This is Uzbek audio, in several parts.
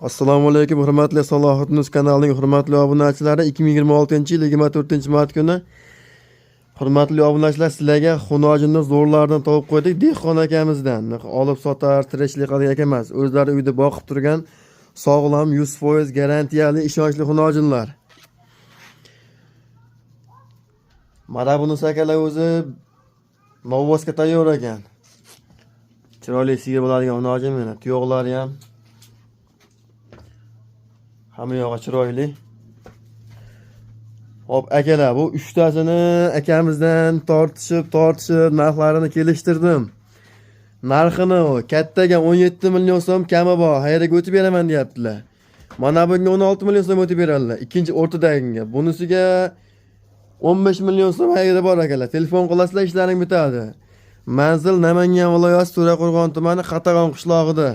Assalomu alaykum hurmatli Salohiddin Uz kanalining hurmatli obunachilari. 2026-yil 24-mart kuni hurmatli obunachilar sizlarga xunojinni zo'rlardan topib qo'ydik. Dehqon akamizdan olib sotar, tirishlik qilgan aka emas. O'zlari uyda boqib turgan sog'lom 100% garantiyali ishonchli xunojinlar. Mana bunisi akalar o'zi novvosga tayyor ekan. Chiroyli sigir bo'ladigan xunojin mana. Tuyoqlari ham hamma yog'i chiroyli. Hop akalar, bu 3 tasini akamizdan tortishib narxlarini kelishtirdim. Narxini kattaga 17 million so'm, kami bor, hayraga o'tib beraman deyaptilar. Mana bunga 16 million so'm o'tib beradilar. Ikkinchi o'rtadagiga. Bunisiga 15 million so'm hayra bor akalar. Telefon qilasizlar, ishlaring bitadi. Manzil Namangan viloyati To'raqo'rg'on tumani Qatag'on qishlog'ida.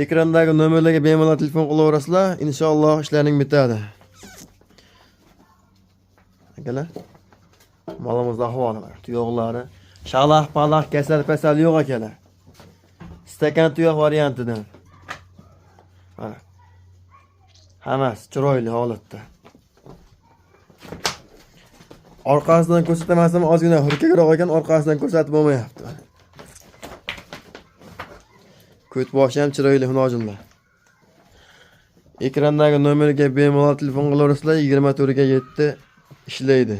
Ekrandagi nomerlarga bemalol telefon qilaverasizlar, inshaalloh ishlaring bitadi. Akalar, molimizning ahvoli mana, tuyoqlari, shalax-palax, kasal yo'q akalar. Stakan tuyoq variantidan. Mana. Hammasi chiroyli holatda. Orqasidan ko'rsatamasam, ozgina hurkagroq ekan, orqasidan ko'rsatib bo'lmayapti. Ko't boshi ham chiroyli xunojinlar. Ekrandagi nomerga bemalol telefon qilaverasizlar, 24 ga 7 ishlaydi.